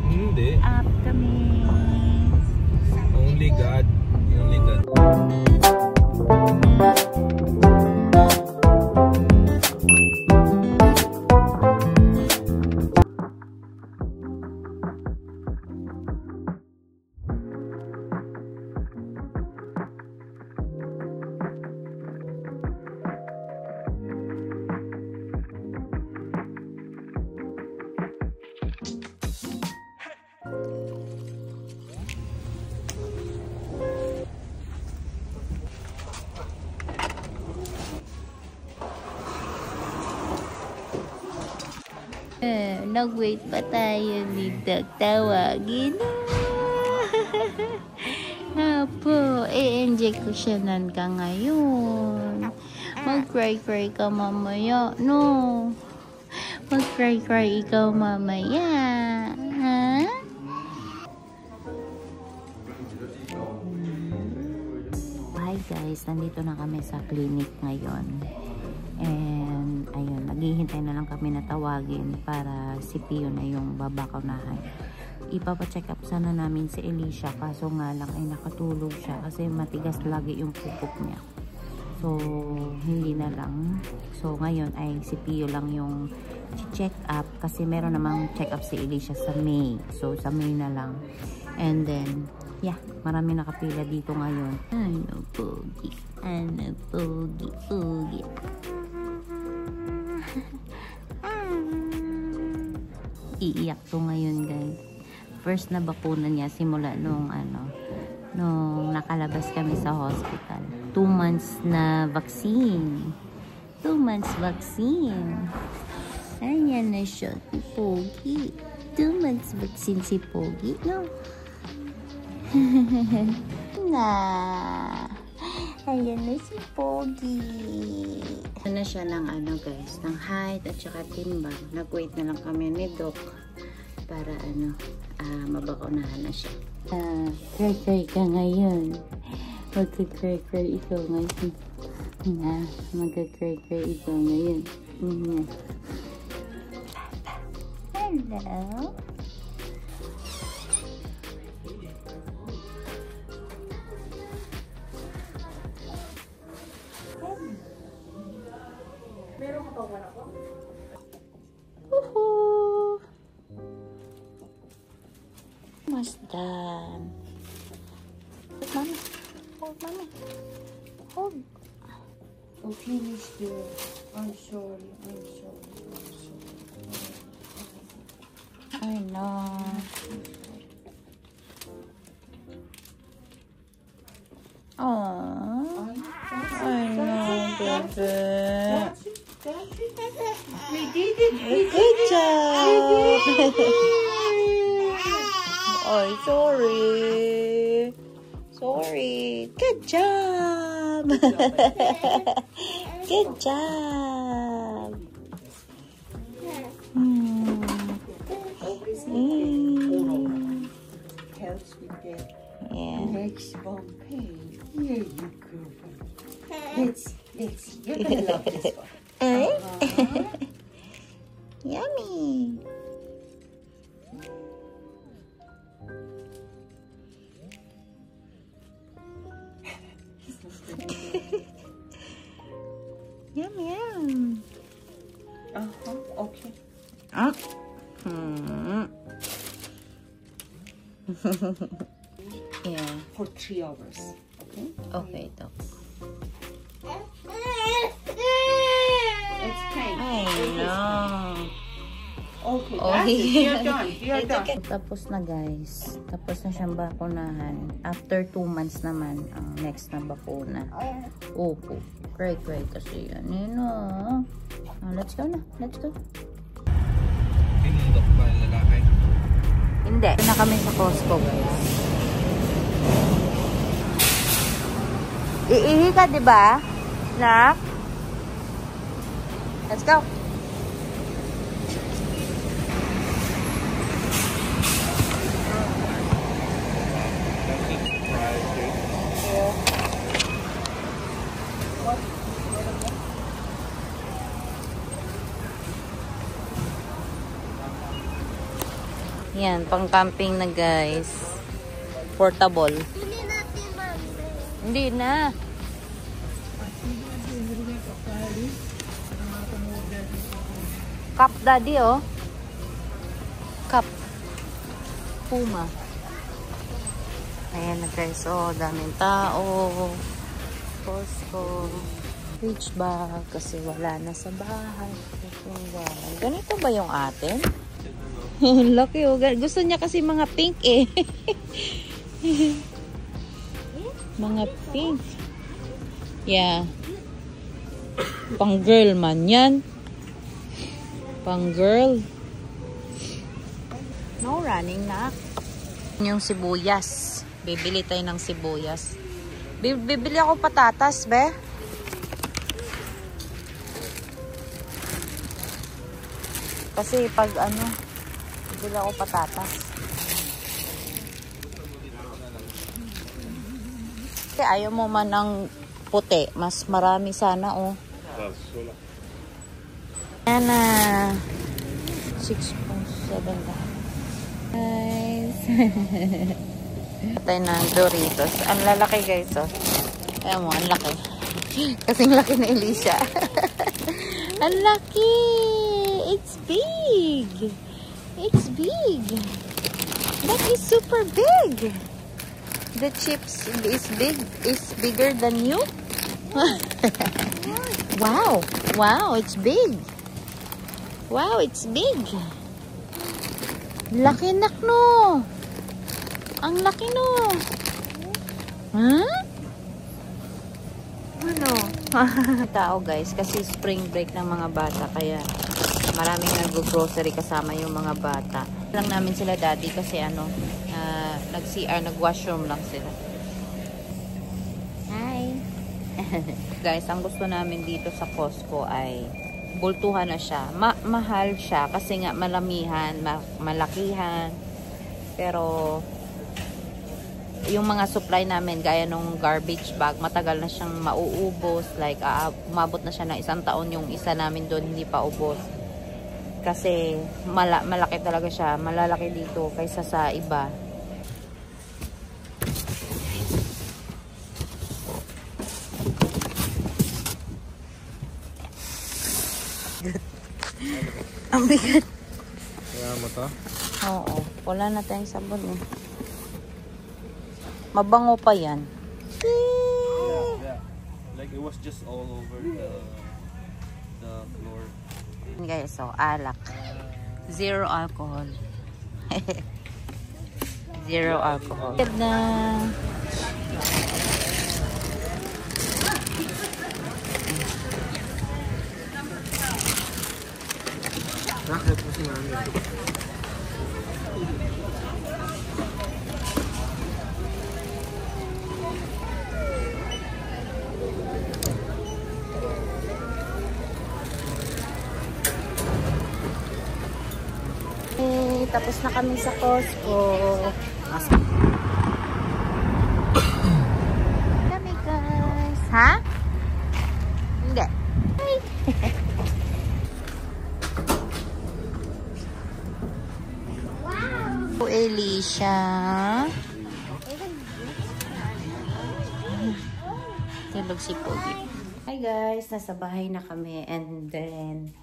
Hindi. Up kami. Only God. Only God. Nag-wait pa tayo dito. Tawagin. Apo, i-enjoy ko siya nan ka ngayon. Mag-cry-cry ka mamaya, no? Mag-cry-cry ikaw mamaya. Ha? Hi guys, nandito na kami sa clinic ngayon. And ayun, naghihintay na lang kami na tawagin para si Pio na yung babakaunahan. Ipapacheck up sana namin si Alicia, kaso nga lang ay nakatulog siya kasi matigas lagi yung pupok niya. So hindi na lang. So ngayon ay si Pio lang yung check up kasi meron namang check up si Alicia sa May. So sa May na lang. And then yeah, marami nakapila dito ngayon. Ano pogi, ano pogi, pogi. Iiyak to ngayon guys. First na bakuna niya simula nung nung nakalabas kami sa hospital. 2 months na vaccine. 2 months vaccine. Ayan na siya si Pogi. 2 months vaccine si Pogi, no? Na. Ayan na si Pogi. Ano na siya ng guys, ng height at saka timbang. Nag-wait na lang kami ni Doc para mabakaunahan na siya. Cry-cry ka ngayon. Magka-cry-cry ikaw ngayon. Magka-cry-cry ikaw ngayon. Hello? Meron ka pa wala ko? Woohoo! Almost done. Mommy. Hold, mommy. Hold. Oh, finish there. I'm sorry. I'm sorry. I'm sorry. I know. Aww. I know, baby. That's it. That's it. We did it. Good job. Oh, sorry. Sorry. Good job. Good job. Helps with the Yeah. next bone pain. Here you go. Let's see. You're gonna love this one. Yummy. Yum yum. Okay. Yeah. For 3 hours. Okay. Okay, Doc. It's pain. I know. Okay. Oh, That's it. You're done. You're done. Tapos na guys. Tapos na siyang bakunahan. After 2 months naman ang next na bakuna. Opo. Cry kasi yan. Let's go na. Let's go. Pinundok ba ang lalaki? Hindi. Na kami sa Costco guys. Iihi ka diba? Nak? Let's go. Yan, pang camping na guys. Portable. Hindi natin mamre. Hindi na. Cup daddy oh. Cup. Puma. Ayan na guys. Oh, daming tao. Costco. Beach bag. Kasi wala na sa bahay. Ganito ba yung atin? Laki oh. Gusto niya kasi mga pink eh. Mga pink. Yeah. Pang girl man yan. Pang girl. No running na. Yung sibuyas. Bibili tayo ng sibuyas. Bibili ako patatas, be. Kasi pag ano, bibili ako patatas. Kasi ayaw mo man ng puti. Mas marami sana, oh. Yan na. 6.7 guys. Tayo ng Doritos. Ang lalaki guys, oh. Ayan mo, ang laki. Kasing laki na Elisha. Ang laki. It's big. It's big. That is super big. The chips is big. Is bigger than you. Wow. Wow, it's big. Wow, it's big. Laki nak no. Ang laki no. Huh? Ano? Tao guys, kasi spring break ng mga bata kaya maraming nag-grocery kasama yung mga bata. Lang namin sila daddy kasi ano, nag-CR, nag-washroom lang sila. Hi. Guys, ang gusto namin dito sa Costco ay bultuhan na siya. Mahal siya kasi nga malamihan, malakihan. Pero yung mga supply namin gaya nung garbage bag, matagal na siyang mauubos. Like, umabot na siya ng 1 taon yung isa namin doon, hindi pa ubos. Kasi malaki talaga siya. Malalaki dito kaysa sa iba. Ang bigat. Kaya mo to? Oo. Wala na tayong sabon eh. Mabango pa yan. Yeah. Like it was just all over the floor. Guys, so alak. Zero alcohol. Zero alcohol. Na. Bakit mo si mami? Tapos na kami sa Costco. Kami guys. Ha? Hindi. Hi. Wow. Elisha. Tulog si Pogi. Hi guys. Nasa bahay na kami. And then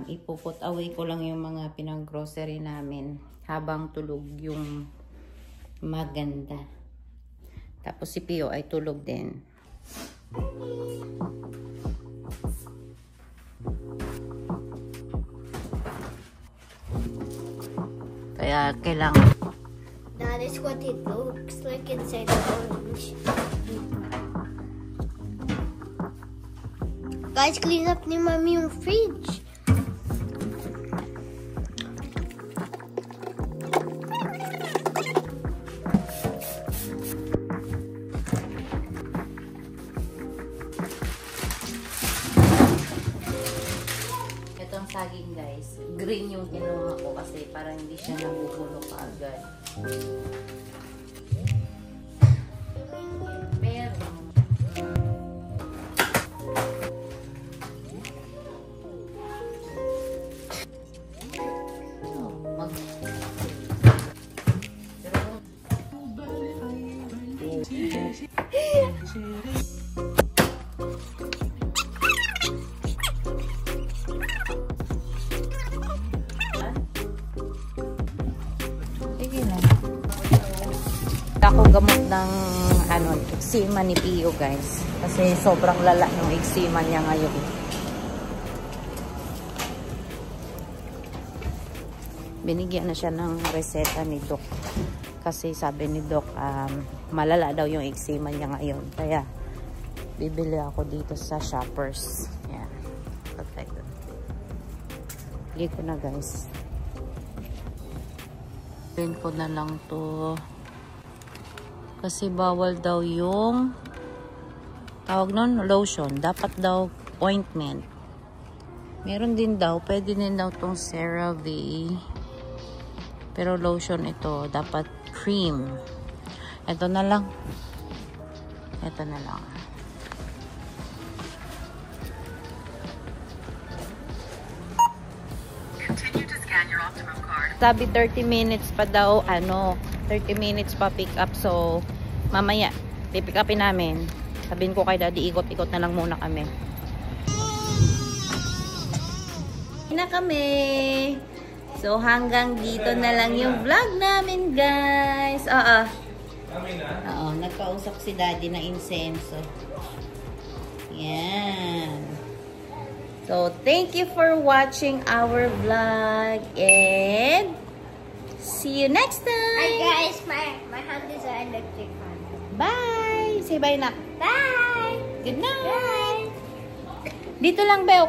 ipuput away ko lang yung mga pinag-grocery namin habang tulog yung maganda. Tapos si Pio ay tulog din. Kaya kailangan. That is what it looks like inside the orange. Guys, clean up ni Mami yung fridge. Itong saging guys, green yung ginawa ko kasi parang hindi siya nabubulo kaagad. Pero Sige na. Ako gamot ng eczema ni Pio, guys. Kasi sobrang lala ng eczema niya ngayon. Binigyan na siya ng reseta ni Doc. Kasi sabi ni Doc, malala daw yung eczema niya ngayon. Kaya, bibili ako dito sa Shoppers. Yan. Okay. Bili ko na, guys. Bilhin ko na lang to. Kasi bawal daw yung tawag nun, lotion. Dapat daw ointment. Meron din daw, pwede din daw tong CeraVe. Pero lotion ito, dapat cream. Ito na lang. Ito na lang. Continue to scan your Optimum card. Sabi 30 minutes pa daw, 30 minutes pa pick up. So, mamaya, pipick upin namin. Sabihin ko kay Daddy, ikot-ikot na lang muna kami. Na kami. So, hanggang dito na lang yung vlog namin, guys. Oo, nagkausap si Daddy na insenso. Yan. So, thank you for watching our vlog. And see you next time. Hi guys, my hand is an electric fan. Bye! Say bye na. Bye! Good night! Bye! Dito lang, Bel.